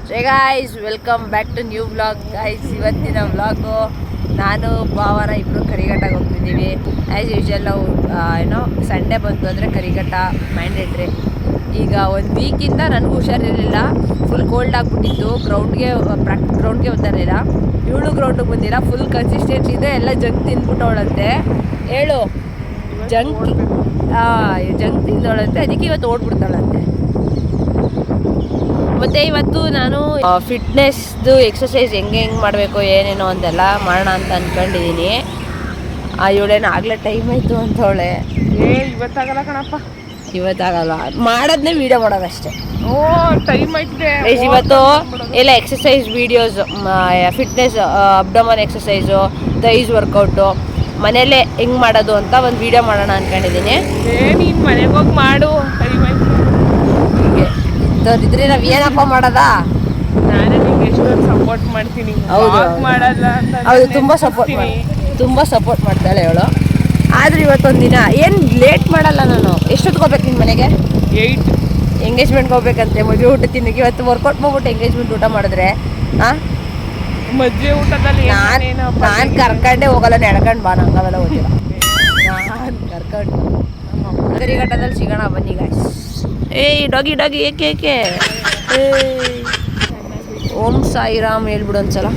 Say guys welcome back to new vlog guys. ಇವತ್ತಿನ vlog ನಾನು ಭಾವನ ಇಬ್ಬರು ಕರಿಘಟ್ಟಕ್ಕೆ ಹೋಗ್ತಿದ್ದೀವಿ. ಆ್ಯಸ್ ಯೂಶುವಲ್ ನಾವು ಏನೋ ಸಂಡೇ ಬಂತು ಅಂದರೆ ಕರಿಘಟ್ಟ ಮ್ಯಾಂಡೇಟ್ರಿ. ಈಗ ಒಂದು ವೀಕಿಂದ ನನಗೂ ಹುಷಾರಿರಲಿಲ್ಲ, ಫುಲ್ ಕೋಲ್ಡ್ ಆಗಿಬಿಟ್ಟಿತ್ತು. ಗ್ರೌಂಡ್ಗೆ ಬರ್ತಾರಿಲ್ಲ, ಇವಳು ಗ್ರೌಂಡಿಗೆ ಬಂದಿಲ್ಲ. ಫುಲ್ ಕನ್ಸಿಸ್ಟೆನ್ಸಿ ಇದೆ, ಎಲ್ಲ ಜಂಕ್ ತಿಂದ್ಬಿಟ್ಟವಳಂತೆ. ಹೇಳು ಜಂಕ್ ತಿಂದವಳಂತೆ, ಅದಕ್ಕೆ ಇವತ್ತು ಓಡ್ಬಿಡ್ತಾಳಂತೆ. ಮತ್ತು ಇವತ್ತು ನಾನು ಫಿಟ್ನೆಸ್ದು ಎಕ್ಸಸೈಸ್ ಹೆಂಗೆ ಮಾಡಬೇಕು ಏನೇನೋ ಅಂತೆಲ್ಲ ಮಾಡೋಣ ಅಂತ ಅಂದ್ಕೊಂಡಿದ್ದೀನಿ. ಇವಳೇನು ಆಗಲೇ ಟೈಮ್ ಆಯಿತು ಅಂತವಳೆ. ಇವತ್ತಾಗಲ್ಲ ಕಣಪ್ಪ, ಇವತ್ತಾಗಲ್ಲ, ಮಾಡೋದನ್ನೇ ವೀಡಿಯೋ ಮಾಡೋದಷ್ಟೇ. ಟೈಮ್ ಆಯ್ತಿದೆ. ಇವತ್ತು ಎಲ್ಲ exercise videos, fitness, abdomen exercise, thighs workout ಮನೆಯಲ್ಲೇ ಹೆಂಗೆ ಮಾಡೋದು ಅಂತ ಒಂದು ವೀಡಿಯೋ ಮಾಡೋಣ ಅಂದ್ಕೊಂಡಿದ್ದೀನಿ. ನೀನು ಮನೆಗೆ ಹೋಗಿ ಮಾಡು, ಟೈಮ್ ಆಯ್ತು. ಇದ್ರೆ ನಾವು ಏನಪ್ಪ ಮಾಡೋದಾ? ನಾನೇ ನಿಂಗೆ ಎಷ್ಟೊಂದು ಸಪೋರ್ಟ್ ಮಾಡ್ತೀನಿ. ಹೌದು ಮಾಡಲ್ಲ ಅಂತ ಹೌದು, ತುಂಬ ಸಪೋರ್ಟ್ ಮಾಡ್ತಾಳೆ ಅವಳು. ಆದ್ರೆ ಇವತ್ತೊಂದು ದಿನ ಏನು ಲೇಟ್ ಮಾಡಲ್ಲ ನಾನು. ಎಷ್ಟೊತ್ತಿಗೆ ಹೋಗ್ಬೇಕು ನಿಮ್ಮ ಮನೆಗೆ? 8 ಎಂಗೇಜ್ಮೆಂಟ್ಗೆ ಹೋಗ್ಬೇಕಂತೆ, ಮದುವೆ ಊಟ ತಿನ್ನಕ್ಕೆ. ಇವತ್ತು ವರ್ಕೌಟ್ ಮಾಡ್ಬಿಟ್ಟು ಎಂಗೇಜ್ಮೆಂಟ್ ಊಟ ಮಾಡಿದ್ರೆ ಮದುವೆ ಊಟದಲ್ಲಿ ನಾನು ಕರ್ಕೊಂಡೇ ಹೋಗಲ್ಲ, ನಡ್ಕೊಂಡು ಬಾ, ನಂಗೆ ಅವೆಲ್ಲ ಗೊತ್ತಿಲ್ಲ. ನಾನು ಕರ್ಕೊಂಡು ಕರಿಘಟ್ಟದಲ್ಲಿ ಸಿಗೋಣ ಬನ್ನಿ ಗಾಯ್ಸ್. ಡಾಗಿ ಏಕೆ ಓಂ ಸಾಯಿರಾಮ್ ಹೇಳ್ಬಿಡು ಒಂದ್ಸಲ.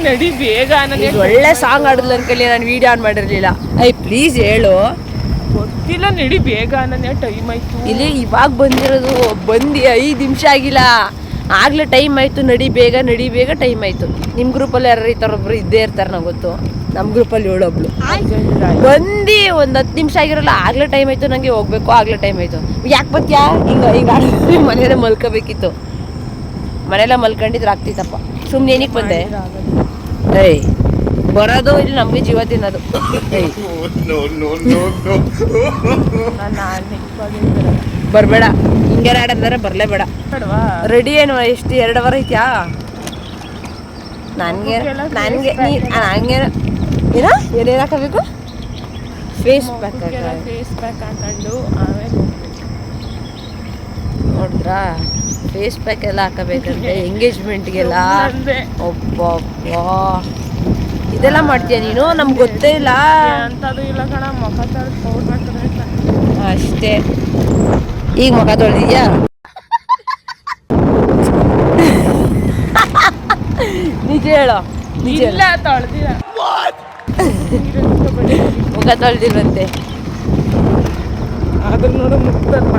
ನಡಿ ಬೇಗ. ಒಳ್ಳೆ ಸಾಂಗ್ ಆಡಿದ್ಲು ಅನ್ಕೊಳ್ಳಿ, ನಾನು ವಿಡಿಯೋ ಆನ್ ಮಾಡಿರಲಿಲ್ಲ. ಪ್ಲೀಸ್ ಹೇಳು. ಗೊತ್ತಿಲ್ಲ, ನಡಿ ಬೇಗ. ನನ್ನ ಟೈಮ್ ಆಯ್ತು. ಇಲ್ಲಿ ಇವಾಗ ಬಂದಿರೋದು, 5 ನಿಮಿಷ ಆಗಿಲ್ಲ, ಆಗ್ಲೇ ಟೈಮ್ ಆಯ್ತು. ನಡಿ ಬೇಗ ಟೈಮ್ ಆಯ್ತು. ನಿಮ್ಮ ಗ್ರೂಪಲ್ಲಿ ಯಾರು ಈ ಥರ ಒಬ್ರು ಇದ್ದೇ ಇರ್ತಾರೆ, ನಂಗೆ ಗೊತ್ತು. ನಮ್ಮ ಗ್ರೂಪಲ್ಲಿ ಹೇಳೊಬ್ಳು ಬಂದು ಒಂದು 10 ನಿಮಿಷ ಆಗಿರಲ್ಲ, ಆಗ್ಲೇ ಟೈಮ್ ಆಯ್ತು, ನನಗೆ ಹೋಗ್ಬೇಕು, ಆಗ್ಲೇ ಟೈಮ್ ಆಯ್ತು. ಯಾಕೆ ಬತ್ಯಾ ಹಿಂಗೆ ಆಡಿದ್ರೆ ಮನೇಲೆ ಮಲ್ಕೋಬೇಕಿತ್ತು. ಮನೆಯಲ್ಲ ಮಲ್ಕೊಂಡಿದ್ರೆ ಆಗ್ತಿತ್ತಪ್ಪ. ಸುಮ್ಮನೆ ಏನಕ್ಕೆ ಬಂದೆ? ಬರೋದು ಇಲ್ಲಿ ನಮಗೆ ಜೀವ ತಿನ್ನೋದು. ಬರಬೇಡ, ಹಿಂಗೆ ಆಡಿದ್ರೆ ಬರಲೇಬೇಡ. ರೆಡಿ ಏನು ಎಷ್ಟು 2 ಅವರ್ ಐತ್ಯಾ? ನನಗೆ ಏನೇನು ಹಾಕಬೇಕು? ಫೇಸ್ ಪ್ಯಾಕ್ ಹಾಕೊಂಡು ಆಮೇಲೆ ನೋಡಿದ್ರಾ, ಫೇಸ್ ಪ್ಯಾಕ್ ಎಲ್ಲ ಹಾಕಬೇಕಂತೆ ಎಂಗೇಜ್ಮೆಂಟ್ಗೆಲ್ಲ. ಒಬ್ಬ ಇದೆಲ್ಲ ಮಾಡ್ತೀಯ ನೀನು? ನಮ್ಗೆ ಗೊತ್ತೇ ಇಲ್ಲ. ಅಂತದು ಇಲ್ಲ ಕಣ, ಮುಖ ತೊಳೆದು ಅಷ್ಟೇ. ಈಗ ಮುಖ ತೊಳೆದಿದ್ಯಾ? ನಿಜ ಹೇಳೋ. ಇಲ್ಲ, ತೊಳೆದಿಲ್ಲ. ಮುಖ ತೊಳೆದಿಲ್ವಂತೆ. ಆದ್ರೂ ನೋಡು ಮುಖದಲ್ಲಿ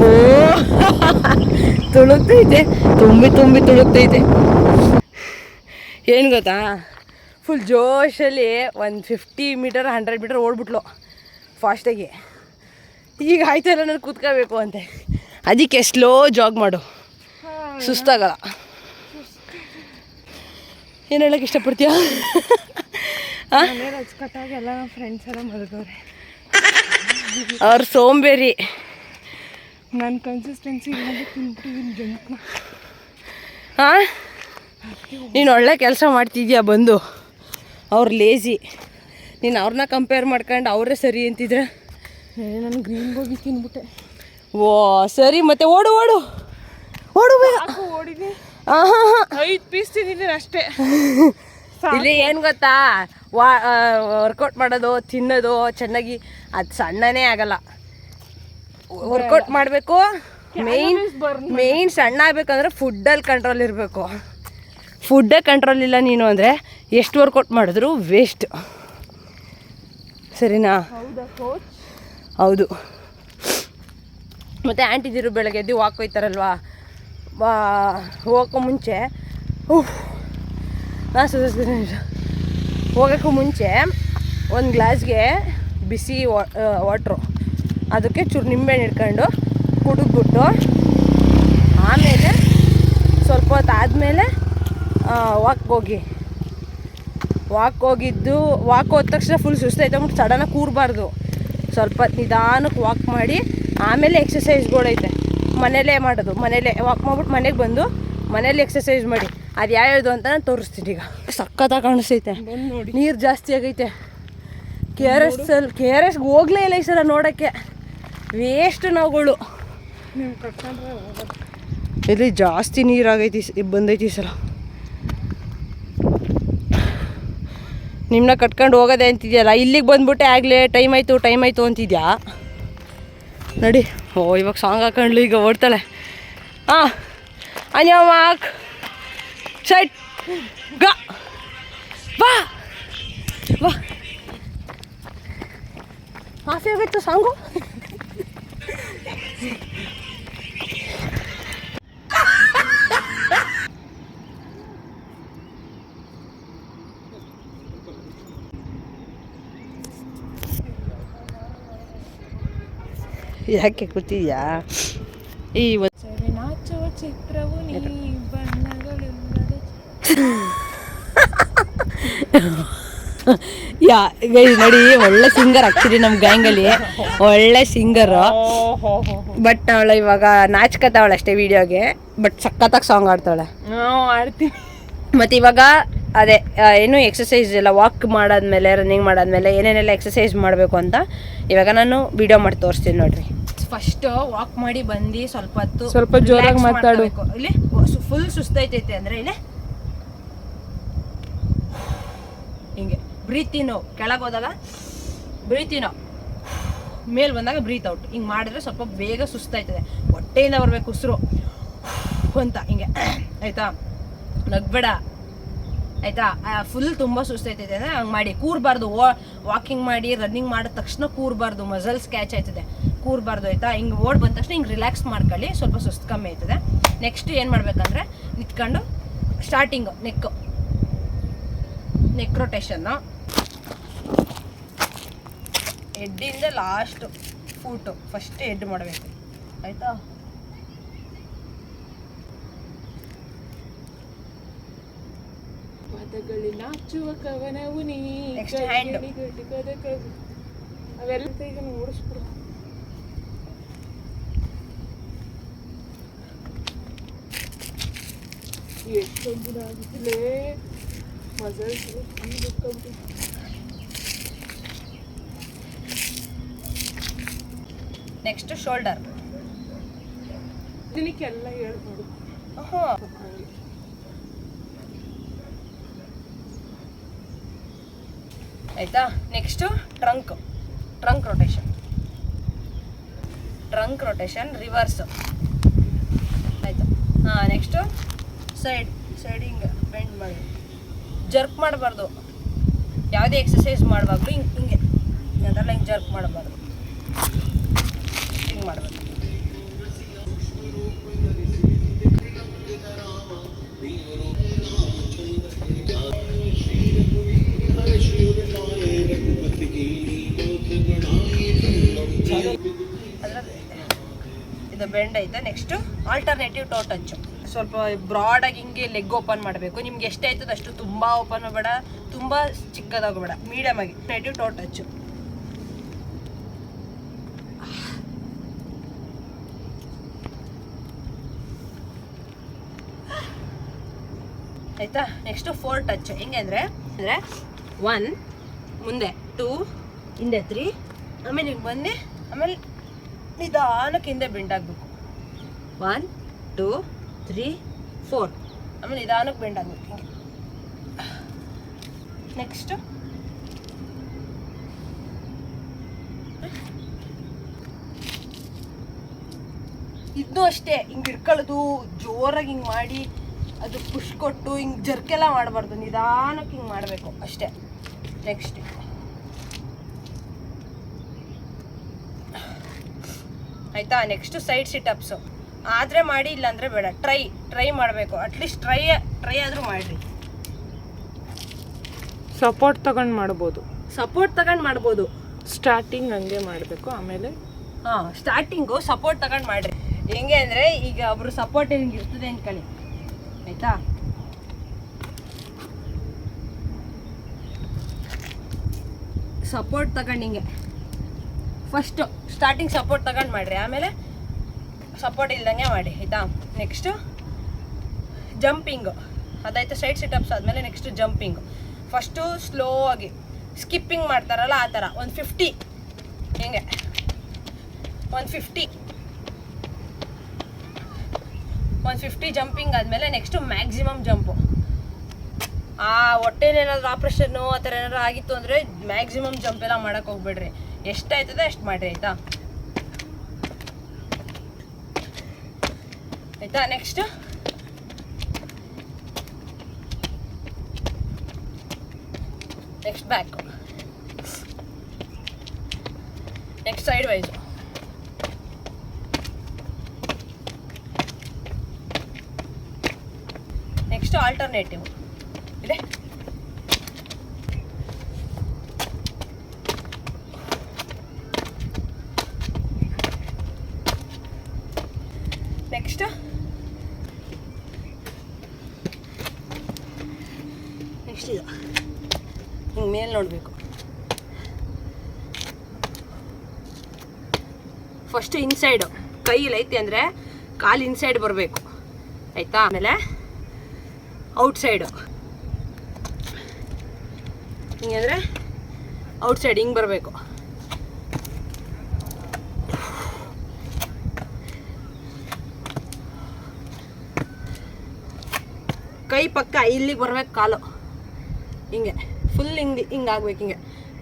ಓ ತುಳುಕ್ತೈತೆ, ತುಂಬಿ ತುಳುಕ್ತೈತೆ. ಏನು ಗೊತ್ತಾ, ಫುಲ್ ಜೋಶಲ್ಲಿ ಒಂದು 50 ಮೀಟರ್ 100 ಮೀಟರ್ ಓಡ್ಬಿಟ್ಲು ಫಾಸ್ಟಾಗಿ. ಈಗ ಆಯ್ತಲ್ಲ, ನಾನು ಕೂತ್ಕೋಬೇಕು ಅಂತೆ. ಅದಕ್ಕೆ ಸ್ಲೋ ಜಾಗ್ ಮಾಡು, ಸುಸ್ತಾಗಲ್ಲ. ಏನು ಹೇಳಕ್ಕೆ ಇಷ್ಟಪಡ್ತೀಯ? ಅಚ್ಚುಕಟ್ಟಾಗಿ ಎಲ್ಲ ನಮ್ಮ ಫ್ರೆಂಡ್ಸ್ ಎಲ್ಲ ಮಲಗೋರೆ. ಅವ್ರು ಸೋಂಬೇರಿ. ನನ್ನ ಕನ್ಸಿಸ್ಟೆನ್ಸಿ ಜಂಕ್ನ. ನೀನು ಒಳ್ಳೆ ಕೆಲಸ ಮಾಡ್ತಿದ್ಯಾ ಬಂದು. ಅವ್ರು ಲೇಜಿ. ನೀನು ಅವ್ರನ್ನ ಕಂಪೇರ್ ಮಾಡ್ಕೊಂಡು ಅವರೇ ಸರಿ ಅಂತಿದ್ರೆ. ನಾನು ಗ್ರೀನ್ಗೆ ಹೋಗಿ ತಿನ್ಬಿಟ್ಟೆ. ಓ ಸರಿ, ಮತ್ತೆ ಓಡು ಬೇಗ. ಓಡಿದೆ 5 ಪೀಸ್ ತಿಂದಿದ್ದೀನಿ ಅಷ್ಟೇ. ಇಲ್ಲಿ ಏನು ಗೊತ್ತಾ, ವರ್ಕೌಟ್ ಮಾಡೋದು, ತಿನ್ನೋದು ಚೆನ್ನಾಗಿ, ಅದು ಸಣ್ಣನೇ ಆಗಲ್ಲ. ವರ್ಕೌಟ್ ಮಾಡಬೇಕು. ಮೇಯ್ನ್ ಸಣ್ಣ ಆಗಬೇಕಂದ್ರೆ ಫುಡ್ಡಲ್ಲಿ ಕಂಟ್ರೋಲ್ ಇರಬೇಕು. ಫುಡ್ಡೇ ಕಂಟ್ರೋಲ್ ಇಲ್ಲ ನೀನು ಅಂದರೆ ಎಷ್ಟು ವರ್ಕೌಟ್ ಮಾಡಿದ್ರು ವೇಸ್ಟ್. ಸರಿನಾ? ಹೌದು. ಮತ್ತು ಆಂಟಿದಿರು ಬೆಳಗ್ಗೆ ಎದ್ದು ವಾಕ್ ಹೋಯ್ತಾರಲ್ವಾ, ಹೋಗೋಕ್ಕೂ ಮುಂಚೆ ಹೋಗೋಕ್ಕೂ ಮುಂಚೆ ಒಂದು ಗ್ಲಾಸ್ಗೆ ಬಿಸಿ ವಾಟ್ರು, ಅದಕ್ಕೆ ಚೂರು ನಿಂಬೆಹಣ್ಣು ಹಿಡ್ಕೊಂಡು ಕುಡಿದ್ಬಿಟ್ಟು, ಆಮೇಲೆ ಸ್ವಲ್ಪ ಹೊತ್ತು ಆದಮೇಲೆ ವಾಕ್ ಹೋದ ತಕ್ಷಣ ಫುಲ್ ಸುಸ್ತಾಯ್ತು ಅಂದ್ಬಿಟ್ಟು ಸಡನ್ನಾಗಿ ಕೂರಬಾರ್ದು. ಸ್ವಲ್ಪ ನಿಧಾನಕ್ಕೆ ವಾಕ್ ಮಾಡಿ ಆಮೇಲೆ ಎಕ್ಸಸೈಸ್ಗಳೈತೆ ಮನೇಲೇ ಮಾಡೋದು. ಮನೇಲೇ ವಾಕ್ ಮಾಡ್ಬಿಟ್ಟು ಮನೆಗೆ ಬಂದು ಮನೇಲಿ ಎಕ್ಸಸೈಸ್ ಮಾಡಿ. ಅದು ಯಾವ್ಯಾವುದು ಅಂತ ನಾನು ತೋರಿಸ್ತೀನಿ. ಈಗ ಸಖತ್ತಾಗಿ ಕಾಣಿಸ್ತೈತೆ, ನೀರು ಜಾಸ್ತಿ ಆಗೈತೆ. ಕೆ ಆರ್ ಎಸ್ಗೆ ಹೋಗಲೇ ಇಲ್ಲ ಈ ಸಲ ನೋಡೋಕ್ಕೆ. ವೇಸ್ಟ್ ನಾವುಗಳು. ನೀವು ಕಟ್ಕೊಂಡ್ರೆ ಇಲ್ಲಿ ಜಾಸ್ತಿ ನೀರಾಗೈತಿ ಬಂದೈತಿ ಈ ಸಲ. ನಿಮ್ಮನ್ನ ಕಟ್ಕೊಂಡು ಹೋಗೋದೆ ಅಂತಿದ್ಯಲ್ಲ, ಇಲ್ಲಿಗೆ ಬಂದ್ಬಿಟ್ಟೆ ಆಗಲೇ ಟೈಮ್ ಆಯಿತು ಅಂತಿದ್ಯಾ ನಡಿ. ಓ ಇವಾಗ ಸಾಂಗ್ ಹಾಕೊಂಡ್ಲು, ಈಗ ಓಡ್ತಾಳೆ. ಹಾಂ ಅನ್ಯವಾಕ್ ಸೈಟ್ ಗ ಬಾ ಬಾ. ಆಸೆ ಆಗೋಯ್ತು ಸಾಂಗು. ಯಾಕೆ ಕೂತಿದ್ಯಾ? ಈ ನಾಚುವ ಚಿತ್ರವು ನೀ ಬಣ್ಣಗಳಿಲ್ಲದೆ ನೋಡಿ, ಒಳ್ಳೆ ಸಿಂಗರ್ ಆಕ್ಚುಲಿ ನಮ್ಮ ಗ್ಯಾಂಗಲ್ಲಿ ಒಳ್ಳೆ ಸಿಂಗರು. ಬಟ್ ಅವಳು ಇವಾಗ ನಾಚ್ಕತಾವಳೆ ಅಷ್ಟೇ ವಿಡಿಯೋಗೆ, ಬಟ್ ಸಖತ್ತಾಗಿ ಸಾಂಗ್ ಆಡ್ತಾವಳೆ. ಆಡ್ತೀನಿ. ಮತ್ತು ಇವಾಗ ಅದೇ ಏನು ಎಕ್ಸಸೈಸ್ ಎಲ್ಲ ವಾಕ್ ಮಾಡಾದ್ಮೇಲೆ ರನ್ನಿಂಗ್ ಮಾಡಾದ್ಮೇಲೆ ಏನೇನೆಲ್ಲ ಎಕ್ಸಸೈಸ್ ಮಾಡಬೇಕು ಅಂತ ಇವಾಗ ನಾನು ವಿಡಿಯೋ ಮಾಡಿ ತೋರಿಸ್ತೀನಿ ನೋಡ್ರಿ. ಫಸ್ಟ್ ವಾಕ್ ಮಾಡಿ ಬಂದು ಸ್ವಲ್ಪ ಜೋರಾಗಿ ಮಾತಾಡು. ಇಲ್ಲಿ ಫುಲ್ ಸುಸ್ತೈತೈತೆ ಅಂದರೆ ಇಲ್ಲಿ ಹಿಂಗೆ ಬ್ರೀತಿನೋ, ಕೆಳಗೆ ಹೋದಾಗ ಬ್ರೀತಿನೋ, ಮೇಲೆ ಬಂದಾಗ ಬ್ರೀತ್ ಔಟ್. ಹಿಂಗೆ ಮಾಡಿದ್ರೆ ಸ್ವಲ್ಪ ಬೇಗ ಸುಸ್ತಾಯ್ತದೆ. ಹೊಟ್ಟೆಯಿಂದ ಬರಬೇಕು ಉಸಿರು ಅಂತ ಹಿಂಗೆ, ಆಯಿತಾ? ನಗ್ಬೇಡ ಆಯಿತಾ? ಫುಲ್ ತುಂಬ ಸುಸ್ತೈತೈತೆ ಅಂದರೆ ಹಂಗೆ ಮಾಡಿ. ಕೂರಬಾರ್ದು. ವಾಕಿಂಗ್ ಮಾಡಿ ರನ್ನಿಂಗ್ ಮಾಡಿದ ತಕ್ಷಣ ಕೂರಬಾರ್ದು, ಮಸಲ್ಸ್ ಕ್ಯಾಚ್ ಆಯ್ತದೆ. ಕೂರಬಾರ್ದು ಆಯಿತಾ? ಹಿಂಗೆ ಓಡ್ ಬಂದ ತಕ್ಷಣ ಹಿಂಗೆ ರಿಲ್ಯಾಕ್ಸ್ ಮಾಡ್ಕೊಳ್ಳಿ, ಸ್ವಲ್ಪ ಸುಸ್ತು ಕಮ್ಮಿ ಆಯ್ತದೆ. ನೆಕ್ಸ್ಟ್ ಏನು ಮಾಡಬೇಕಂದ್ರೆ ನಿಂತ್ಕೊಂಡು ಸ್ಟಾರ್ಟಿಂಗು ನೆಕ್ ರೊಟೇಷನ್ನು, ಹೆಡ್ಡಿಂದ ಲಾಸ್ಟ್ ಫೂಟು ಫಸ್ಟ್ ಹೆಡ್ ಮಾಡಬೇಕು ಆಯಿತಾ? ಪದಗಳು ನಾಚುವ ಕವನವು ನೀ. Next hand. ಅವೆಲ್ಲ ಈಗ ಓಡಿಸ್ಬಿಡು. ಎಷ್ಟೊಂದು ಆಗಿದ್ಲೇ ಮಜಲ್ಸ್. Next shoulder. ದಿನಕ್ಕೆಲ್ಲ ಹೇಳ್ಬೋದು. ಆಯಿತಾ? ನೆಕ್ಸ್ಟು ಟ್ರಂಕ್ ರೊಟೇಷನ್ ರಿವರ್ಸು ಆಯಿತಾ? ಹಾಂ, ನೆಕ್ಸ್ಟು ಸೈಡಿಂಗ್ ಬೆಂಡ್ ಮಾಡಿ, ಜರ್ಕ್ ಮಾಡಬಾರ್ದು. ಯಾವುದೇ ಎಕ್ಸಸೈಸ್ ಮಾಡಬಾರ್ದು. ಹಿಂಗೆ ಅದೆಲ್ಲ ಹಿಂಗೆ ಜರ್ಕ್ ಮಾಡಬಾರ್ದು, ಹಿಂಗೆ ಮಾಡಬಾರ್ದು. ಇದು ಬೆಂಡ್ ಐತೆ. ನೆಕ್ಸ್ಟು ಆಲ್ಟರ್ನೇಟಿವ್ ಟೋ ಟಚ್ಚು. ಸ್ವಲ್ಪ ಬ್ರಾಡಾಗಿ ಹಿಂಗೆ ಲೆಗ್ ಓಪನ್ ಮಾಡಬೇಕು. ನಿಮ್ಗೆ ಎಷ್ಟು ಆಯ್ತದೆ ಅಷ್ಟು, ತುಂಬ ಓಪನ್ ಮಾಡಬೇಡ, ತುಂಬ ಚಿಕ್ಕದಾಗಬೇಡ, ಮೀಡಿಯಮ್ ಆಗಿ ನೆಟಿವ್ ಟೋ ಟಚ್ಚು ಆಯಿತಾ? Next 4 touch. ಹೆಂಗೆ ಅಂದರೆ 1 ಮುಂದೆ, 2 ಹಿಂದೆ, 3 ಆಮೇಲೆ ಹಿಂಗೆ ಬಂದು ಆಮೇಲೆ ನಿಧಾನಕ್ಕೆ ಹಿಂದೆ ಬೆಂಡ್ ಆಗಬೇಕು. 1 2 3 4 ಆಮೇಲೆ ನಿಧಾನಕ್ಕೆ ಬೆಂಡ್ ಆಗಬೇಕು ಹಿಂಗೆ. ನೆಕ್ಸ್ಟು ಇದು ಅಷ್ಟೇ, ಹಿಂಗೆ ಇಟ್ಕೊಳ್ಳೋದು ಜೋರಾಗಿ ಹಿಂಗೆ ಮಾಡಿ ಅದು ಪುಷ್ ಕೊಟ್ಟು ಹಿಂಗೆ ಜರ್ಕೆಲ್ಲ ಮಾಡಬಾರ್ದು, ನಿಧಾನಕ್ಕೆ ಹಿಂಗೆ ಮಾಡಬೇಕು ಅಷ್ಟೇ. ನೆಕ್ಸ್ಟ್ ಆಯಿತಾ? Next side situps. ಆದರೆ ಮಾಡಿ, ಇಲ್ಲಾಂದರೆ ಬೇಡ. ಟ್ರೈ ಮಾಡಬೇಕು. ಅಟ್ಲೀಸ್ಟ್ ಟ್ರೈ ಆದರೂ ಮಾಡಿರಿ. ಸಪೋರ್ಟ್ ತಗೊಂಡು ಮಾಡ್ಬೋದು. ಸ್ಟಾರ್ಟಿಂಗ್ ಹಂಗೆ ಮಾಡಬೇಕು. ಆಮೇಲೆ ಸ್ಟಾರ್ಟಿಂಗು ಸಪೋರ್ಟ್ ತಗೊಂಡು ಮಾಡಿರಿ. ಹೆಂಗೆ ಅಂದರೆ ಈಗ ಒಬ್ರು ಸಪೋರ್ಟ್ ಹಿಂಗೆ ಇರ್ತದೆ ಅಂದ್ಕೊಳ್ಳಿ ಆಯಿತಾ? ಸಪೋರ್ಟ್ ತಗೊಂಡು ಹಿಂಗೆ ಫಸ್ಟು ಸ್ಟಾರ್ಟಿಂಗ್ ಸಪೋರ್ಟ್ ತಗೊಂಡು ಮಾಡಿರಿ, ಆಮೇಲೆ ಸಪೋರ್ಟ್ ಇಲ್ದಂಗೆ ಮಾಡಿ ಆಯಿತಾ? ನೆಕ್ಸ್ಟು ಜಂಪಿಂಗು ಅದಾಯ್ತು. ಸೈಡ್ ಸಿಟಪ್ಸ್ ಆದಮೇಲೆ ನೆಕ್ಸ್ಟು ಜಂಪಿಂಗು. ಫಸ್ಟು ಸ್ಲೋ ಆಗಿ ಸ್ಕಿಪ್ಪಿಂಗ್ ಮಾಡ್ತಾರಲ್ಲ ಆ ಥರ 150 ಹಿಂಗೆ 150 ಒಂದು 50 ಜಂಪಿಂಗ್ ಆದಮೇಲೆ ನೆಕ್ಸ್ಟು ಮ್ಯಾಕ್ಸಿಮಮ್ ಜಂಪು. ಆ ಹೊಟ್ಟೆನೇನಾದ್ರೂ ಆಪ್ರೇಷನ್ನು ಆ ಥರ ಏನಾದ್ರು ಆಗಿತ್ತು ಅಂದರೆ ಮ್ಯಾಕ್ಸಿಮಮ್ ಜಂಪ್ ಎಲ್ಲ ಮಾಡೋಕ್ಕೆ ಹೋಗ್ಬೇಡ್ರಿ. ಎಷ್ಟಾಯ್ತದೆ ಅಷ್ಟು ಮಾಡಿರಿ, ಆಯಿತಾ? Next back, next side wise, next alternative ಇದೆ. ನೆಕ್ಸ್ಟ್ ಇದು ಹಿಂಗೆ ಮೇಲೆ ನೋಡಬೇಕು. ಫಸ್ಟ್ ಇನ್ಸೈಡು ಕೈಯಲ್ಲಿ ಐತಿ ಅಂದರೆ ಕಾಲು ಇನ್ಸೈಡ್ ಬರಬೇಕು, ಆಯಿತಾ? ಆಮೇಲೆ ಔಟ್ಸೈಡು ಹಿಂಗೆ ಅಂದರೆ ಔಟ್ಸೈಡ್ ಹಿಂಗೆ ಬರಬೇಕು. ಕೈ ಪಕ್ಕ ಇಲ್ಲಿಗೆ ಬರ್ಬೇಕು, ಕಾಲು ಹಿಂಗೆ ಫುಲ್ ಹಿಂಗೆ ಆಗ್ಬೇಕು, ಹಿಂಗೆ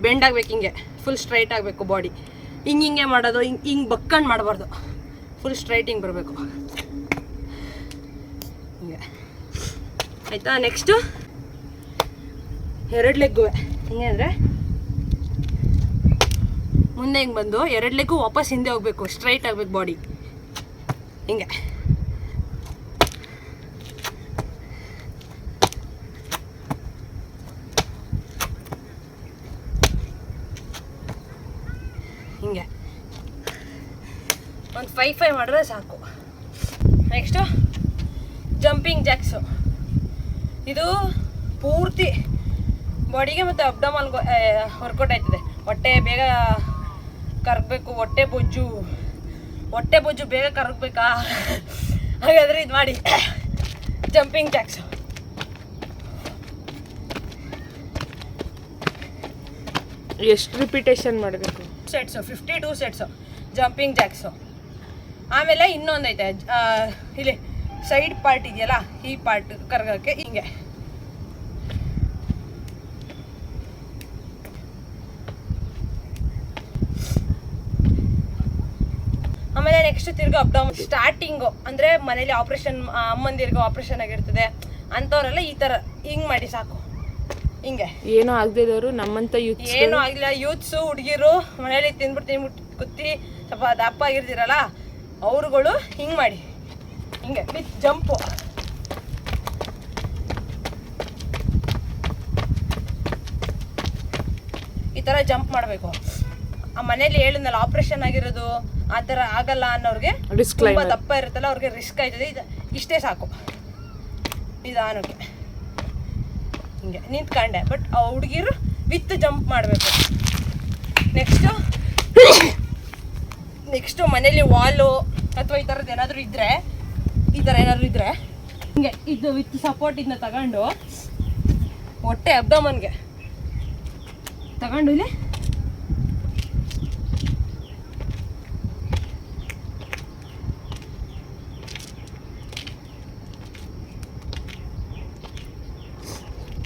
ಬೆಂಡ್ ಆಗ್ಬೇಕು, ಹಿಂಗೆ ಫುಲ್ ಸ್ಟ್ರೈಟ್ ಆಗಬೇಕು ಬಾಡಿ. ಹಿಂಗೆ ಮಾಡೋದು, ಹಿಂಗೆ ಬಕ್ಕಂಡು ಮಾಡಬಾರ್ದು, ಫುಲ್ ಸ್ಟ್ರೈಟ್ ಹಿಂಗೆ ಬರಬೇಕು, ಹಿಂಗೆ, ಆಯಿತಾ? ನೆಕ್ಸ್ಟು 2 ಲೆಗ್ಗು ಹಿಂಗೆ ಅಂದರೆ ಮುಂದೆ ಹಿಂಗೆ ಬಂದು 2 ಲೆಗ್ಗು ವಾಪಸ್ ಹಿಂದೆ ಹೋಗ್ಬೇಕು, ಸ್ಟ್ರೈಟ್ ಆಗಬೇಕು ಬಾಡಿ, ಹಿಂಗೆ. ಹಿಂಗೆ ಒಂದು 5 ಮಾಡಿದ್ರೆ ಸಾಕು. Next jumping jacks. ಇದು ಪೂರ್ತಿ ಬಾಡಿಗೆ ಮತ್ತು ಅಬ್ಡಮನ್ಗೆ ವರ್ಕೌಟ್ ಆಯ್ತದೆ. ಹೊಟ್ಟೆ ಬೇಗ ಕರಗಬೇಕು, ಹೊಟ್ಟೆ ಬೊಜ್ಜು ಬೇಗ ಕರಗಬೇಕಾ? ಹಾಗಾದರೆ ಇದು ಮಾಡಿ, ಜಂಪಿಂಗ್ ಜಾಕ್ಸು. ಎಷ್ಟು ರಿಪಿಟೇಷನ್ ಮಾಡಬೇಕು? Sets, 52 sets jumping jacks. ಆಮೇಲೆ ಇನ್ನೊಂದೈತೆ, ಇಲ್ಲಿ ಸೈಡ್ ಪಾರ್ಟ್ ಇದೆಯಲ್ಲ, ಈ ಪಾರ್ಟ್ ಕರ್ಗೋಕ್ಕೆ ಹಿಂಗೆ ಆಮೇಲೆ ನೆಕ್ಸ್ಟ್ ತಿರ್ಗಿ ಅಪ್ಡೌನ್. ಸ್ಟಾರ್ಟಿಂಗು ಅಂದರೆ ಮನೇಲಿ ಆಪ್ರೇಷನ್, ಅಮ್ಮಂದಿರ್ಗೆ ಆಪ್ರೇಷನ್ ಆಗಿರ್ತದೆ ಅಂಥವ್ರೆಲ್ಲ ಈ ಥರ ಹಿಂಗೆ ಮಾಡಿ ಸಾಕು, ಹಿಂಗೆ. ಏನೋ ಆಗದಿದ್ದವರು ನಮ್ಮಂತ ಏನೂ ಆಗಿಲ್ಲ, ಯೂತ್ಸು, ಹುಡುಗಿರು ಮನೇಲಿ ತಿಂದ್ಬಿಟ್ಟು ಕುತ್ತಿ ಸ್ವಲ್ಪ ದಪ್ಪ ಆಗಿರ್ತೀರಲ್ಲ ಅವ್ರುಗಳು ಹಿಂಗೆ ಮಾಡಿ, ಹಿಂಗೆ ವಿತ್ ಜಂಪು. ಈ ಥರ ಜಂಪ್ ಮಾಡಬೇಕು. ಆ ಮನೇಲಿ ಹೇಳಿದ್ನಲ್ಲ ಆಪ್ರೇಷನ್ ಆಗಿರೋದು ಆ ಥರ ಆಗಲ್ಲ ಅನ್ನೋರಿಗೆ, ತುಂಬ ದಪ್ಪ ಇರುತ್ತಲ್ಲ ಅವ್ರಿಗೆ ರಿಸ್ಕ್ ಆಯ್ತದೆ. ಇಷ್ಟೇ ಸಾಕು, ನಿಧಾನಕ್ಕೆ ಹಿಂಗೆ ನಿಂತ್ಕೊಂಡೆ. ಬಟ್ ಆ ಹುಡುಗಿರು ವಿತ್ ಜಂಪ್ ಮಾಡಬೇಕು. ನೆಕ್ಸ್ಟು ಮನೇಲಿ ವಾಲು ಅಥವಾ ಈ ಥರದ್ದು ಏನಾದರೂ ಇದ್ದರೆ, ಹಿಂಗೆ ಇದು ವಿತ್ ಸಪೋರ್ಟ್ ಇದನ್ನ ತಗೊಂಡು ಹೊಟ್ಟೆ ಅಬ್ಡಮನ್ಗೆ ತಗೊಂಡು ಇಲ್ಲಿ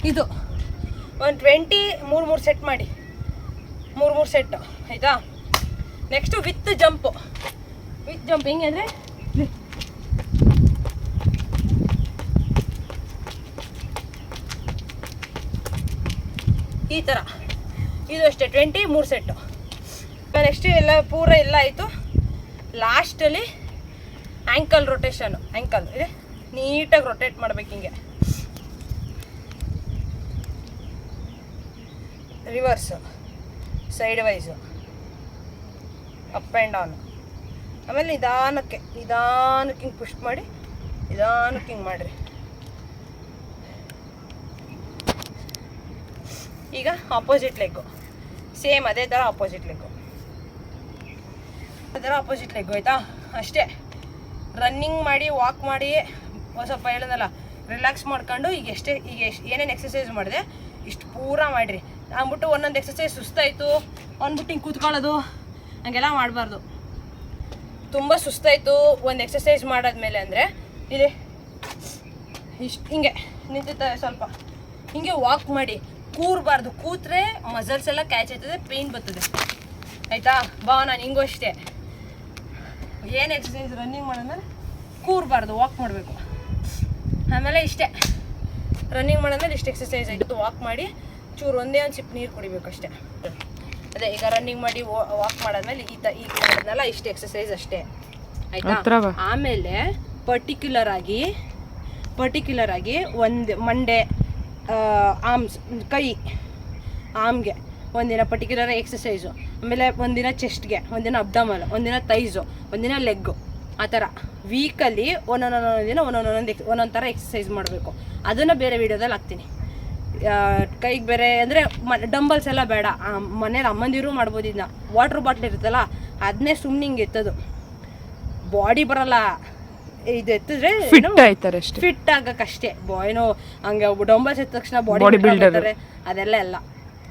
ಇದು ಒಂದು 20 3 ಸೆಟ್ ಮಾಡಿ, 3 ಸೆಟ್ಟು, ಆಯಿತಾ? ನೆಕ್ಸ್ಟು ವಿತ್ ಜಂಪ್ ಹಿಂಗೆ ಅಂದರೆ ಈ ಥರ. ಇದು ಅಷ್ಟೇ 20 3 ಸೆಟ್ಟು. ನೆಕ್ಸ್ಟ್ ಎಲ್ಲ ಪೂರ ಎಲ್ಲ ಆಯಿತು. ಲಾಸ್ಟಲ್ಲಿ ಆ್ಯಂಕಲ್ ರೊಟೇಷನು, ಆ್ಯಂಕಲ್ ಇದೆ ನೀಟಾಗಿ ರೊಟೇಟ್ ಮಾಡ್ಬೇಕು, ಹಿಂಗೆ rivers, side wise, up and down. ಆಮೇಲೆ ನಿಧಾನಕ್ಕೆ ಹಿಂಗೆ ಪುಷ್ ಮಾಡಿ, ನಿಧಾನಕ್ಕೆ ಹಿಂಗೆ ಮಾಡಿರಿ. ಈಗ ಆಪೋಸಿಟ್ ಲೆಗ್ಗು ಸೇಮ್ ಅದೇ ಥರ ಆಪೋಸಿಟ್ ಲೆಗ್ಗು, ಆಯಿತಾ? ಅಷ್ಟೇ. ರನ್ನಿಂಗ್ ಮಾಡಿ, ವಾಕ್ ಮಾಡಿ, ಸ್ವಲ್ಪ ಹೇಳಿದ್ನಲ್ಲ ರಿಲ್ಯಾಕ್ಸ್ ಮಾಡ್ಕೊಂಡು ಈಗ ಏನೇನು ಎಕ್ಸಸೈಸ್ ಮಾಡಿದೆ ಇಷ್ಟು ಪೂರ ಮಾಡಿರಿ. ಅಂದ್ಬಿಟ್ಟು ಒಂದೊಂದು ಎಕ್ಸಸೈಸ್ ಸುಸ್ತಾಯಿತು ಅಂದ್ಬಿಟ್ಟು ಹಿಂಗೆ ಕೂತ್ಕೊಳ್ಳೋದು ಹಂಗೆಲ್ಲ ಮಾಡಬಾರ್ದು. ತುಂಬ ಸುಸ್ತಾಯಿತು ಒಂದು ಎಕ್ಸಸೈಸ್ ಮಾಡಾದ್ಮೇಲೆ ಅಂದರೆ ಇಲ್ಲಿ ಇಷ್ಟು ಹಿಂಗೆ ನಿಂತಿರ್ತಾರೆ, ಸ್ವಲ್ಪ ಹಿಂಗೆ ವಾಕ್ ಮಾಡಿ, ಕೂರಬಾರ್ದು. ಕೂತ್ರೆ ಮಸಲ್ಸ್ ಎಲ್ಲ ಕ್ಯಾಚ್ ಆಯ್ತದೆ, ಪೇಯ್ನ್ ಬರ್ತದೆ. ಆಯಿತಾ? ಬಾ ನಾನು ಹಿಂಗೂ ಅಷ್ಟೇ, ಏನು ಎಕ್ಸಸೈಸ್ ರನ್ನಿಂಗ್ ಮಾಡೋದ್ರೆ ಕೂರಬಾರ್ದು, ವಾಕ್ ಮಾಡಬೇಕು. ಆಮೇಲೆ ಇಷ್ಟೇ ರನ್ನಿಂಗ್ ಮಾಡೋದ್ಮೇಲೆ ಇಷ್ಟು ಎಕ್ಸಸೈಸ್ ಆಯಿತು. ವಾಕ್ ಮಾಡಿ ಚೂರು ಒಂದೇ ಒಂದು ಸಿಪ್ ನೀರು ಕುಡಿಬೇಕು ಅಷ್ಟೇ. ಅದೇ ಈಗ ರನ್ನಿಂಗ್ ಮಾಡಿ ವಾಕ್ ಮಾಡಾದ್ಮೇಲೆ ಈಗ ಮಾಡಿದ್ನಲ್ಲ ಇಷ್ಟು ಎಕ್ಸಸೈಸ್ ಅಷ್ಟೇ, ಆಯಿತಾ? ಆಮೇಲೆ ಪರ್ಟಿಕ್ಯುಲರ್ ಆಗಿ ಒಂದು ಮಂಡೆ, ಆರ್ಮ್ಸ್, ಕೈ, ಆರ್ಮ್ಗೆ ಒಂದಿನ ಪರ್ಟಿಕ್ಯುಲರ್ ಎಕ್ಸಸೈಸು, ಆಮೇಲೆ ಒಂದಿನ ಚೆಸ್ಟ್ಗೆ, ಒಂದಿನ ಅಬ್ಡಮಲ್, ಒಂದಿನ ತೈಸು, ಒಂದಿನ ಲೆಗ್ಗು, ಆ ಥರ ವೀಕಲ್ಲಿ ಒಂದೊಂದು ಥರ ಎಕ್ಸಸೈಸ್ ಮಾಡಬೇಕು. ಅದನ್ನು ಬೇರೆ ವೀಡಿಯೋದಲ್ಲಿ ಹಾಕ್ತೀನಿ. ಕೈಗೆ ಬೇರೆ ಅಂದರೆ ಡಂಬಲ್ಸ್ ಎಲ್ಲ ಬೇಡ, ಮನೇಲಿ ಅಮ್ಮಂದಿರು ಮಾಡ್ಬೋದು. ಇದನ್ನ ವಾಟ್ರ್ ಬಾಟ್ಲ್ ಇರುತ್ತಲ್ಲ ಅದನ್ನೇ ಸುಮ್ಮನೆ ಹಿಂಗೆ ಎತ್ತೋದು, ಬಾಡಿ ಬರಲ್ಲ. ಇದು ಎತ್ತಿದ್ರೆ ಫಿಟ್ ಆಗಕ್ಕಷ್ಟೇ. ಏನೋ ಹಂಗೆ ಡಂಬಲ್ಸ್ ಎತ್ತ ತಕ್ಷಣ ಬಾಡಿ ಬಿಲ್ಡರ್ ಅದೆಲ್ಲ ಎಲ್ಲ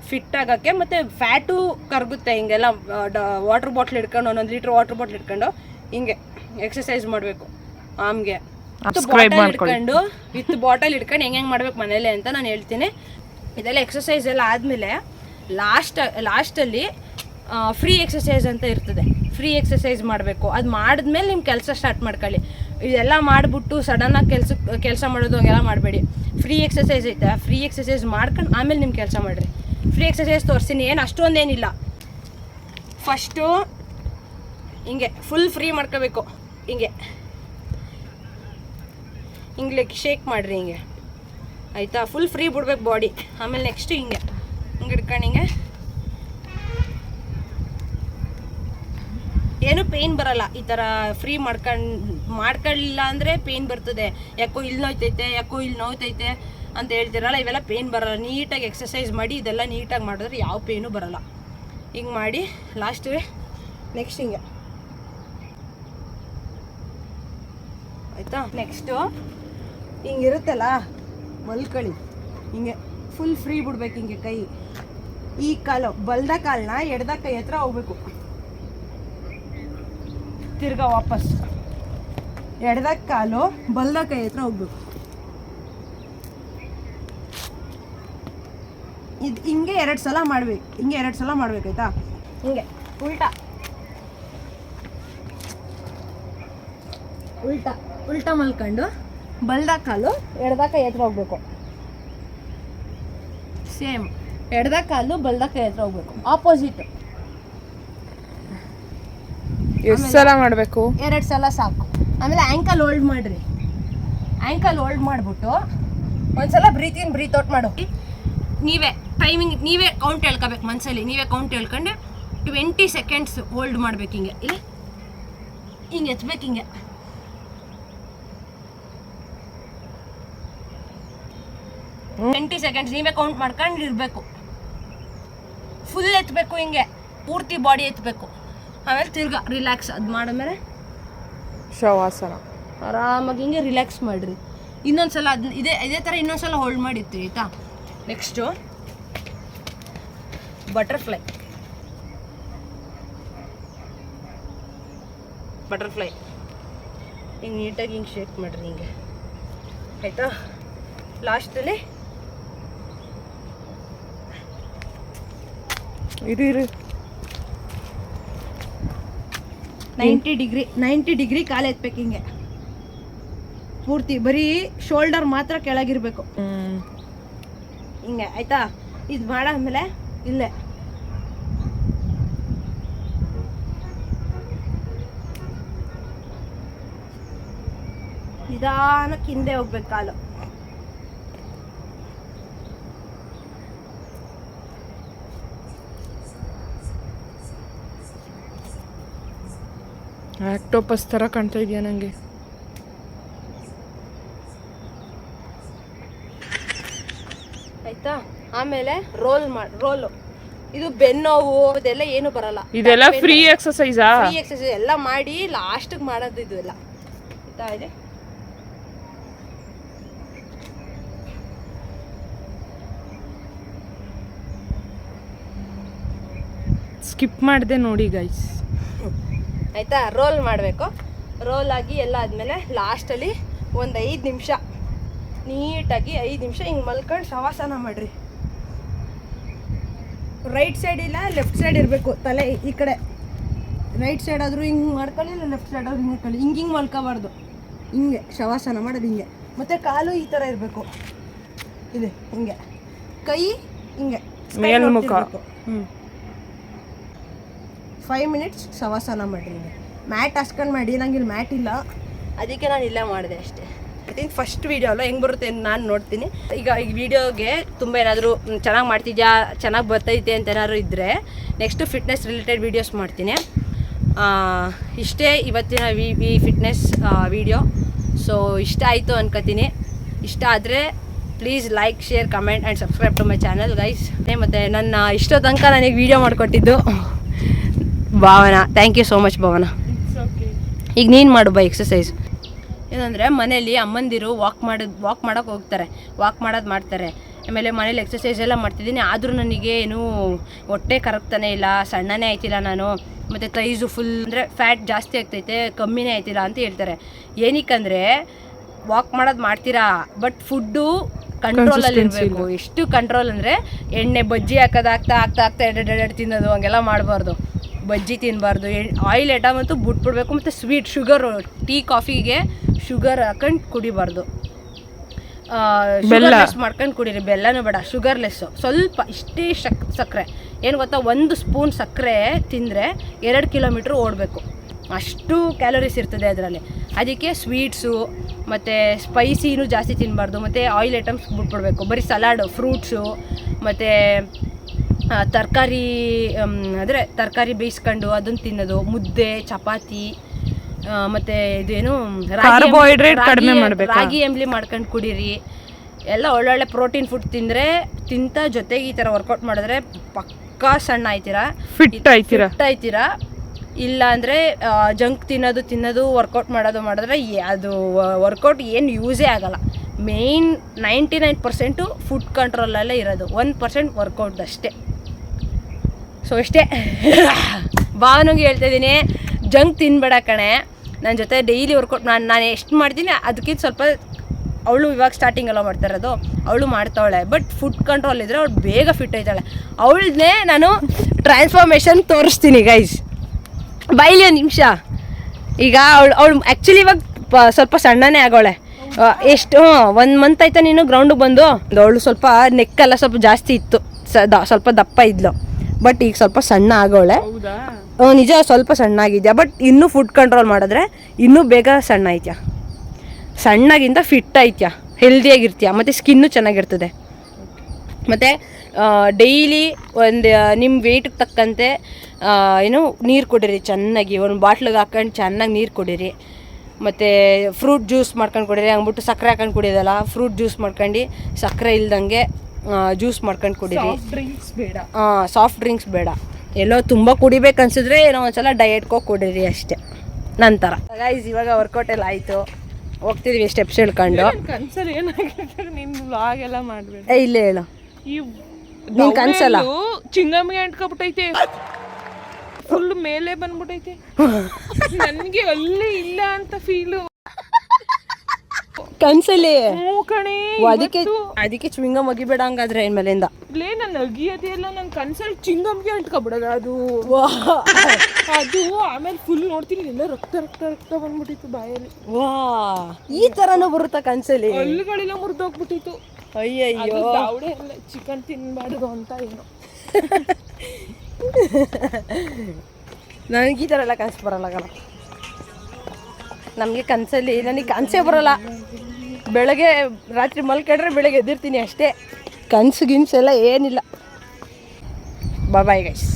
ಫಿಟ್ ಆಗೋಕ್ಕೆ. ಮತ್ತು ಫ್ಯಾಟು ಕರಗುತ್ತೆ. ಹಿಂಗೆಲ್ಲ ವಾಟ್ರ್ ಬಾಟ್ಲ್ ಇಟ್ಕೊಂಡು, 1 ಲೀಟ್ರ್ ವಾಟ್ರ್ ಬಾಟ್ಲ್ ಇಟ್ಕೊಂಡು ಹಿಂಗೆ ಎಕ್ಸಸೈಸ್ ಮಾಡಬೇಕು. ಆಮ್ಗೆ ಇಟ್ಕೊಂಡು ವಿತ್ ಬಾಟಲ್ ಇಟ್ಕೊಂಡು ಹೆಂಗೆ ಮಾಡ್ಬೇಕು ಮನೇಲಿ ಅಂತ ನಾನು ಹೇಳ್ತೀನಿ. ಇದೆಲ್ಲ ಎಕ್ಸಸೈಸ್ ಎಲ್ಲ ಆದಮೇಲೆ ಲಾಸ್ಟಲ್ಲಿ ಫ್ರೀ ಎಕ್ಸಸೈಸ್ ಅಂತ ಇರ್ತದೆ. ಫ್ರೀ ಎಕ್ಸಸೈಸ್ ಮಾಡಬೇಕು. ಅದು ಮಾಡಿದ್ಮೇಲೆ ನಿಮ್ಮ ಕೆಲಸ ಸ್ಟಾರ್ಟ್ ಮಾಡ್ಕೊಳ್ಳಿ. ಇದೆಲ್ಲ ಮಾಡಿಬಿಟ್ಟು ಸಡನ್ನಾಗಿ ಕೆಲಸ ಮಾಡೋದು ಹಂಗೆಲ್ಲ ಮಾಡಬೇಡಿ. ಫ್ರೀ ಎಕ್ಸಸೈಸ್ ಐತೆ, ಫ್ರೀ ಎಕ್ಸಸೈಸ್ ಮಾಡ್ಕೊಂಡು ಆಮೇಲೆ ನಿಮ್ಮ ಕೆಲಸ ಮಾಡಿರಿ. ಫ್ರೀ ಎಕ್ಸಸೈಸ್ ತೋರಿಸ್ತೀನಿ, ಏನು ಅಷ್ಟೊಂದೇನಿಲ್ಲ. ಫಸ್ಟು ಹಿಂಗೆ ಫುಲ್ ಫ್ರೀ ಮಾಡ್ಕೋಬೇಕು. ಹಿಂಗೆ ಶೇಕ್ ಮಾಡಿರಿ ಹಿಂಗೆ, ಆಯಿತಾ? ಫುಲ್ ಫ್ರೀ ಬಿಡ್ಬೇಕು ಬಾಡಿ. ಆಮೇಲೆ ನೆಕ್ಸ್ಟ್ ಹಿಂಗೆ ಹಿಡ್ಕೊಂಡು ಹಿಂಗೆ ಏನು ಪೇಯ್ನ್ ಬರಲ್ಲ. ಈ ಥರ ಫ್ರೀ ಮಾಡ್ಕೊಳ್ಳಿಲ್ಲ ಅಂದರೆ ಪೇಯ್ನ್ ಬರ್ತದೆ. ಯಾಕೋ ಇಲ್ಲಿ ನೋಯ್ತೈತೆ, ಯಾಕೋ ಇಲ್ಲಿ ನೋಯ್ತೈತೆ ಅಂತ ಹೇಳ್ತಿರಲ್ಲ, ಇವೆಲ್ಲ ಪೇಯ್ನ್ ಬರಲ್ಲ. ನೀಟಾಗಿ ಎಕ್ಸಸೈಸ್ ಮಾಡಿ ಇದೆಲ್ಲ ನೀಟಾಗಿ ಮಾಡಿದ್ರೆ ಯಾವ ಪೇಯ್ನು ಬರಲ್ಲ. ಹಿಂಗೆ ಮಾಡಿ ಲಾಸ್ಟಿಗೆ ನೆಕ್ಸ್ಟ್ ಹಿಂಗೆ, ಆಯಿತಾ? ನೆಕ್ಸ್ಟು ಹಿಂಗಿರುತ್ತಲ್ಲ ಮಲ್ಕೊಳ್ಳಿ, ಹಿಂಗೆ ಫುಲ್ ಫ್ರೀ ಬಿಡ್ಬೇಕು. ಹಿಂಗೆ ಕೈ, ಈ ಕಾಲು ಬಲ್ದ ಕಾಲನ್ನ ಎಡ್ದ ಕೈ ಹತ್ರ ಹೋಗ್ಬೇಕು, ತಿರ್ಗಾ ವಾಪಸ್ ಎಡ್ದ ಕಾಲು ಬಲ್ದ ಕೈ ಹತ್ರ ಹೋಗ್ಬೇಕು. ಇದು ಹಿಂಗೆ 2 ಸಲ ಮಾಡ್ಬೇಕು. ಹಿಂಗೆ 2 ಸಲ ಮಾಡ್ಬೇಕು, ಆಯ್ತಾ? ಹಿಂಗೆ ಉಲ್ಟಾ ಮಲ್ಕೊಂಡು ಬಲ್ದ ಕಾಲು ಎಡ್ದ ಕೈ ಹತ್ರ ಹೋಗ್ಬೇಕು. ಸೇಮ್ ಎಡ್ದ ಕಾಲು ಬಲ್ದ ಕೈ ಹತ್ರ ಹೋಗ್ಬೇಕು, ಆಪೋಸಿಟ್. ಎಷ್ಟು ಸಲ ಮಾಡಬೇಕು? 2 ಸಲ ಸಾಕು. ಆಮೇಲೆ ಆ್ಯಂಕಲ್ ಹೋಲ್ಡ್ ಮಾಡಿರಿ. ಆ್ಯಂಕಲ್ ಹೋಲ್ಡ್ ಮಾಡಿಬಿಟ್ಟು ಒಂದ್ಸಲ ಬ್ರೀತ್ ಇನ್ ಬ್ರೀತ್ ಔಟ್ ಮಾಡು. ನೀವೇ ಟೈಮಿಂಗ್ ನೀವೇ ಕೌಂಟ್ ಹೇಳ್ಕೋಬೇಕು ಮನಸ್ಸಲ್ಲಿ. ನೀವೇ ಕೌಂಟ್ ಹೇಳ್ಕೊಂಡು 20 ಸೆಕೆಂಡ್ಸ್ ಹೋಲ್ಡ್ ಮಾಡ್ಬೇಕು. ಹಿಂಗೆ ಇಲ್ಲಿ ಹಿಂಗೆ ಎತ್ಬೇಕು. ಹಿಂಗೆ 20 ಸೆಕೆಂಡ್ಸ್ ನೀವೇ ಕೌಂಟ್ ಮಾಡ್ಕೊಂಡು ಇರಬೇಕು. ಫುಲ್ ಎತ್ತಬೇಕು, ಹಿಂಗೆ ಪೂರ್ತಿ ಬಾಡಿ ಎತ್ತಬೇಕು. ಆಮೇಲೆ ತಿರ್ಗಾ ರಿಲ್ಯಾಕ್ಸ್. ಅದು ಮಾಡಿದ್ಮೇಲೆ ಶವಾಸನ ಆರಾಮಾಗಿ ಹಿಂಗೆ ರಿಲ್ಯಾಕ್ಸ್ ಮಾಡಿರಿ. ಇನ್ನೊಂದ್ಸಲ ಇದೇ ಥರ ಇನ್ನೊಂದ್ಸಲ ಹೋಲ್ಡ್ ಮಾಡಿರ್ತೀವಿ, ಆಯಿತಾ? ನೆಕ್ಸ್ಟು ಬಟರ್ಫ್ಲೈ ಹಿಂಗೆ ನೀಟಾಗಿ ಹಿಂಗೆ ಶೇಕ್ ಮಾಡಿರಿ ಹಿಂಗೆ, ಆಯಿತಾ? ಲಾಸ್ಟಲ್ಲಿ ಇರು 90 ಡಿಗ್ರಿ ಕಾಲು ಎತ್ಬೇಕು. ಹಿಂಗೆ ಪೂರ್ತಿ ಬರೀ ಶೋಲ್ಡರ್ ಮಾತ್ರ ಕೆಳಗಿರ್ಬೇಕು, ಹಿಂಗೆ, ಆಯಿತಾ? ಇದು ಮಾಡಾದ್ಮೇಲೆ ಇಲ್ಲೇ ನಿಧಾನಕ್ಕೆ ಹಿಂದೆ ಹೋಗ್ಬೇಕು ಕಾಲು. ಆಕ್ಟೋಪಸ್ ಥರ ಕಾಣ್ತಾ ಇದೆಯಾ ನನಗೆ. ಆಯ್ತಾ? ಆಮೇಲೆ ರೋಲು. ಇದು ಬೆನ್ನೋವು ಇದೆಲ್ಲ ಏನು ಬರಲ್ಲ. ಇದೆಲ್ಲ ಫ್ರೀ ಎಕ್ಸಸೈಸಾ? ಫ್ರೀ ಎಕ್ಸಸೈಸ್ ಎಲ್ಲ ಮಾಡಿ ಲಾಸ್ಟಿಗೆ ಮಾಡೋದು ಇದು ಎಲ್ಲ, ಆಯ್ತಾ? ಇದೆ ಸ್ಕಿಪ್ ಮಾಡಿದೆ ನೋಡಿ ಗೈಸ್. ಆಯಿತಾ? ರೋಲ್ ಮಾಡಬೇಕು. ರೋಲ್ ಆಗಿ ಎಲ್ಲ ಆದಮೇಲೆ ಲಾಸ್ಟಲ್ಲಿ ಒಂದು 5 ನಿಮಿಷ ನೀಟಾಗಿ 5 ನಿಮಿಷ ಹಿಂಗೆ ಮಲ್ಕೊಂಡು ಶವಾಸನ ಮಾಡಿರಿ. ರೈಟ್ ಸೈಡ್ ಇಲ್ಲ ಲೆಫ್ಟ್ ಸೈಡ್ ಇರಬೇಕು, ತಲೆ ಈ ಕಡೆ. ರೈಟ್ ಸೈಡ್ ಆದರೂ ಹಿಂಗೆ ಮಾಡ್ಕೊಳ್ಳಿ, ಇಲ್ಲ ಲೆಫ್ಟ್ ಸೈಡ್ ಆದ್ರೂ ಹಿಂಗೆ ಮಾಡ್ಕೊಳ್ಳಿ. ಹಿಂಗೆ ಮಲ್ಕೋಬಾರ್ದು, ಹಿಂಗೆ ಶವಾಸನ ಮಾಡೋದು ಹಿಂಗೆ. ಮತ್ತು ಕಾಲು ಈ ಥರ ಇರಬೇಕು, ಇದೆ ಹಿಂಗೆ. ಕೈ ಹಿಂಗೆ ಮೇಲ್ಮುಖ. 5 ಮಿನಿಟ್ಸ್ ಶವಾಸನ ಮಾಡಿರಿ. ಹಿಂಗೆ ಮ್ಯಾಟ್ ಹಾಸ್ಕೊಂಡು ಮಾಡಿ, ನಂಗೆ ಇಲ್ಲಿ ಮ್ಯಾಟ್ ಇಲ್ಲ, ಅದಕ್ಕೆ ನಾನು ಇಲ್ಲೇ ಮಾಡಿದೆ ಅಷ್ಟೇ. ಐ ಥಿಂಕ್ ಫಸ್ಟ್ ವೀಡಿಯೋ ಅಲ್ಲ, ಹೆಂಗೆ ಬರುತ್ತೆ ನಾನು ನೋಡ್ತೀನಿ. ಈಗ ವೀಡಿಯೋಗೆ ತುಂಬ ಏನಾದರೂ ಚೆನ್ನಾಗಿ ಮಾಡ್ತಿದ್ಯಾ, ಚೆನ್ನಾಗಿ ಬರ್ತೈತೆ ಅಂತ ಏನಾದ್ರು ಇದ್ದರೆ ನೆಕ್ಸ್ಟು ಫಿಟ್ನೆಸ್ ರಿಲೇಟೆಡ್ ವೀಡಿಯೋಸ್ ಮಾಡ್ತೀನಿ. ಇಷ್ಟೇ ಇವತ್ತಿನ ವಿ ಫಿಟ್ನೆಸ್ ವೀಡಿಯೋ. ಸೊ ಇಷ್ಟ ಆಯಿತು ಅನ್ಕೋತೀನಿ. ಇಷ್ಟ ಆದರೆ please like, share, comment and subscribe to my channel guys. ಮತ್ತು ನನ್ನ ಇಷ್ಟೋ ತನಕ ನನಗೆ ವೀಡಿಯೋ ಮಾಡಿಕೊಟ್ಟಿದ್ದು Bhavana. Thank you so much Bhavana. ಈಗ ನೀನು ಮಾಡು ಬೈ ಎಕ್ಸಸೈಸ್. ಏನಂದರೆ ಮನೇಲಿ ಅಮ್ಮಂದಿರು ವಾಕ್ ಮಾಡೋಕ್ಕೆ ಹೋಗ್ತಾರೆ, ವಾಕ್ ಮಾಡೋದು ಮಾಡ್ತಾರೆ. ಆಮೇಲೆ ಮನೇಲಿ ಎಕ್ಸಸೈಸ್ ಎಲ್ಲ ಮಾಡ್ತಿದ್ದೀನಿ, ಆದರೂ ನನಗೆ ಏನೂ ಹೊಟ್ಟೆ ಕರಗ್ತಾನೆ ಇಲ್ಲ, ಸಣ್ಣನೇ ಆಯ್ತಿಲ್ಲ ನಾನು. ಮತ್ತು ತೈಸು ಫುಲ್ ಅಂದರೆ ಫ್ಯಾಟ್ ಜಾಸ್ತಿ ಆಗ್ತೈತೆ, ಕಮ್ಮಿನೇ ಆಯ್ತಿಲ್ಲ ಅಂತ ಹೇಳ್ತಾರೆ. ಏನಕ್ಕಂದರೆ ವಾಕ್ ಮಾಡೋದು ಮಾಡ್ತೀರಾ, ಬಟ್ ಫುಡ್ಡು ಕಂಟ್ರೋಲಲ್ಲಿ ಇರಬೇಕು. ಎಷ್ಟು ಕಂಟ್ರೋಲ್ ಅಂದರೆ ಎಣ್ಣೆ ಬಜ್ಜಿ ಹಾಕೋದು ಆಗ್ತಾ ಎಡೆ ತಿನ್ನೋದು ಹಂಗೆಲ್ಲ ಮಾಡಬಾರ್ದು. ಬಜ್ಜಿ ತಿನ್ನಬಾರ್ದು, ಆಯಿಲ್ ಐಟಮ್ ಅಂತೂ ಬಿಟ್ಬಿಡ್ಬೇಕು. ಮತ್ತು ಸ್ವೀಟ್, ಶುಗರು, ಟೀ ಕಾಫಿಗೆ ಶುಗರ್ ಹಾಕೊಂಡು ಕುಡಿಬಾರ್ದು. ಶುಗರ್ಲೆಸ್ ಮಾಡ್ಕೊಂಡು ಕುಡೀರಿ, ಬೆಲ್ಲನೂ ಬೇಡ, ಶುಗರ್ಲೆಸ್ಸು. ಸ್ವಲ್ಪ ಇಷ್ಟೇ ಸಕ್ಕರೆ, ಏನು ಗೊತ್ತಾ, 1 ಸ್ಪೂನ್ ಸಕ್ಕರೆ ತಿಂದರೆ 2 ಕಿಲೋಮೀಟ್ರ್ ಓಡಬೇಕು, ಅಷ್ಟು ಕ್ಯಾಲೋರೀಸ್ ಇರ್ತದೆ ಅದರಲ್ಲಿ. ಅದಕ್ಕೆ ಸ್ವೀಟ್ಸು ಮತ್ತು ಸ್ಪೈಸಿನೂ ಜಾಸ್ತಿ ತಿನ್ನಬಾರ್ದು. ಮತ್ತು ಆಯಿಲ್ ಐಟಮ್ಸ್ ಬಿಟ್ಬಿಡ್ಬೇಕು, ಬರೀ ಸಲಾಡು, ಫ್ರೂಟ್ಸು ಮತ್ತು ತರಕಾರಿ, ಅಂದರೆ ತರಕಾರಿ ಬೇಯಿಸ್ಕೊಂಡು ಅದನ್ನು ತಿನ್ನೋದು, ಮುದ್ದೆ, ಚಪಾತಿ, ಮತ್ತು ಇದೇನು ಕಾರ್ಬೋಹೈಡ್ರೇಟ್ ಕಡಿಮೆ ಮಾಡಬೇಕು, ರಾಗಿ ಎಂಬ್ಲಿ ಮಾಡ್ಕೊಂಡು ಕುಡೀರಿ. ಎಲ್ಲ ಒಳ್ಳೊಳ್ಳೆ ಪ್ರೋಟೀನ್ ಫುಡ್ ತಿಂತ ಜೊತೆಗೆ ಈ ಥರ ವರ್ಕೌಟ್ ಮಾಡಿದ್ರೆ ಪಕ್ಕಾ ಸಣ್ಣ ಆಯ್ತೀರಾ, ಫಿಟ್ ಆಯ್ತೀರಾ. ಇಲ್ಲ ಅಂದರೆ ಜಂಕ್ ತಿನ್ನೋದು ವರ್ಕೌಟ್ ಮಾಡಿದ್ರೆ ಅದು ವರ್ಕೌಟ್ ಏನು ಯೂಸೇ ಆಗೋಲ್ಲ. ಮೇಯ್ನ್ 99% ಫುಡ್ ಕಂಟ್ರೋಲಲ್ಲೇ ಇರೋದು, 1% ವರ್ಕೌಟ್ ಅಷ್ಟೇ. ಸೊ ಇಷ್ಟೇ. ಭಾವನಿಗೆ ಹೇಳ್ತಾಯಿದ್ದೀನಿ, ಜಂಕ್ ತಿನ್ಬೇಡ ಕಣೆ, ನನ್ನ ಜೊತೆ ಡೈಲಿ ವರ್ಕೌಟ್ ನಾನು ಎಷ್ಟು ಮಾಡ್ತೀನಿ ಅದಕ್ಕಿಂತ ಸ್ವಲ್ಪ ಅವಳು ಇವಾಗ ಸ್ಟಾರ್ಟಿಂಗೆಲ್ಲ ಮಾಡ್ತಾ ಇರೋದು, ಅವಳು ಮಾಡ್ತಾವಳೆ. ಬಟ್ ಫುಡ್ ಕಂಟ್ರೋಲ್ ಇದ್ದರೆ ಅವಳು ಬೇಗ ಫಿಟ್ ಆಯ್ತಾಳೆ. ಅವಳನ್ನೇ ನಾನು ಟ್ರಾನ್ಸ್ಫಾರ್ಮೇಷನ್ ತೋರಿಸ್ತೀನಿ ಗೈಸ್. ಬೈಲಿ ಒಂದು ನಿಮಿಷ. ಈಗ ಅವಳು ಆ್ಯಕ್ಚುಲಿ ಇವಾಗ ಸ್ವಲ್ಪ ಸಣ್ಣನೇ ಆಗೋಳೆ. ಎಷ್ಟು 1 ಮಂತ್ ಆಯ್ತಾ ನೀನು ಗ್ರೌಂಡಿಗೆ ಬಂದು? ಅವಳು ಸ್ವಲ್ಪ ನೆಕ್ಕೆಲ್ಲ ಸ್ವಲ್ಪ ಜಾಸ್ತಿ ಇತ್ತು, ಸ್ವಲ್ಪ ದಪ್ಪ ಇದ್ಲು. ಬಟ್ ಈಗ ಸ್ವಲ್ಪ ಸಣ್ಣ ಆಗೋಳೆ. ನಿಜ ಸ್ವಲ್ಪ ಸಣ್ಣ ಆಗಿದ್ಯಾ, ಬಟ್ ಇನ್ನೂ ಫುಡ್ ಕಂಟ್ರೋಲ್ ಮಾಡಿದ್ರೆ ಇನ್ನೂ ಬೇಗ ಸಣ್ಣ ಆಯ್ತ್ಯಾ, ಸಣ್ಣಗಿಂತ ಫಿಟ್ ಆಯ್ತ್ಯಾ, ಹೆಲ್ದಿಯಾಗಿರ್ತೀಯ, ಮತ್ತು ಸ್ಕಿನ್ನು ಚೆನ್ನಾಗಿರ್ತದೆ. ಮತ್ತು ಡೈಲಿ ಒಂದು ನಿಮ್ಮ ವೆಯ್ಟಿಗೆ ತಕ್ಕಂತೆ ನೀರು ಕುಡೀರಿ ಚೆನ್ನಾಗಿ. ಒಂದು ಬಾಟ್ಲಿಗೆ ಹಾಕೊಂಡು ಚೆನ್ನಾಗಿ ನೀರು ಕುಡೀರಿ. ಮತ್ತು ಫ್ರೂಟ್ ಜ್ಯೂಸ್ ಮಾಡ್ಕೊಂಡು ಕುಡೀರಿ. ಹಂಗ್ಬಿಟ್ಟು ಸಕ್ಕರೆ ಹಾಕೊಂಡು ಕುಡಿಯೋದಲ್ಲ, ಫ್ರೂಟ್ ಜ್ಯೂಸ್ ಮಾಡ್ಕೊಂಡು ಸಕ್ಕರೆ ಇಲ್ದಂಗೆ ಜ್ಯೂಸ್ ಮಾಡ್ಕೊಂಡು ಕುಡೀರಿ. ಸಾಫ್ಟ್ ಡ್ರಿಂಕ್ಸ್ ಬೇಡ. ಎಲ್ಲೋ ತುಂಬ ಕುಡಿಬೇಕು ಅನ್ಸಿದ್ರೆ ಏನೋ ಒಂದ್ಸಲ ಡಯಟ್ಗೆ ಕುಡೀರಿ ಅಷ್ಟೇ. ನಂತರ ಗೈಸ್ ಇವಾಗ ವರ್ಕೌಟ್ ಎಲ್ಲ ಆಯಿತು, ಹೋಗ್ತಿದ್ವಿ ಸ್ಟೆಪ್ಸ್ ಹೇಳ್ಕೊಂಡು. ಕನ್ಸಲ್ಲಿ ಏನಾಗಿರ್ತದೆ ನಿನ್ನ ವ್ಲಾಗ್ ಎಲ್ಲ ಮಾಡಬೇಡ. ಇಲ್ಲ ಹೇಳು, ಈ ನಿನ್ ಕನ್ಸಲ್ಲ ಚಿಂಗಮ್ಗೆ ಅಂಟ್ಕೊಬಿಟ್ಟೈತೆ, ಫುಲ್ ಮೇಲೆ ಬಂದ್ಬಿಟ್ಟೈತೆ. ನನಗೆ ಅಲ್ಲಿ ಇಲ್ಲ ಅಂತ ಫೀಲು ಕನ್ಸಲ್ಲಿ. ಕಣೆ, ಅದಕ್ಕೆ ಚುಂಗಮ್ ಅಗಿಬೇಡ ಹಂಗಾದ್ರೆ ಇನ್ಮೇಲಿಂದ. ಲೇ ನಾನು ಅಗಿಯೋದೇ ಇಲ್ಲ, ನನ್ನ ಕನ್ಸಲ್ಲಿ ಚಿಂಗಮ್ಗೆ ಅಂಟ್ಕೊಬಿಡೋದು ಅದು. ಆಮೇಲೆ ಫುಲ್ ನೋಡ್ತೀನಿ ಎಲ್ಲ ರಕ್ತ ಬಂದ್ಬಿಟ್ಟಿತ್ತು ಬಾಯಲ್ಲಿ. ವಾ, ಈ ತರನೂ ಬರುತ್ತಾ ಕನ್ಸಲ್ಲಿ? ಹಲ್ಲುಗಳೆಲ್ಲ ಮುರಿದೋಗ್ಬಿಟ್ಟಿತ್ತು. ಅಯ್ಯಯ್ಯೋ, ದಾವಡೆ ಎಲ್ಲ ಚಿಕನ್ ತಿನ್ಬಾರ್ದು ಅಂತ ಏನೋ. ನನಗೆ ಈ ಥರ ಎಲ್ಲ ಕನಸು ಬರಲ್ಲ ಕಣ. ನಮಗೆ ಕನಸಲ್ಲಿ ನನಗೆ ಕನಸೇ ಬರೋಲ್ಲ. ಬೆಳಗ್ಗೆ ರಾತ್ರಿ ಮಲ್ಕೊಂಡ್ರೆ ಬೆಳಗ್ಗೆ ಎದ್ದಿರ್ತೀನಿ ಅಷ್ಟೇ. ಕನಸು ಗಿನ್ಸೆಲ್ಲ ಏನಿಲ್ಲ. Bye guys.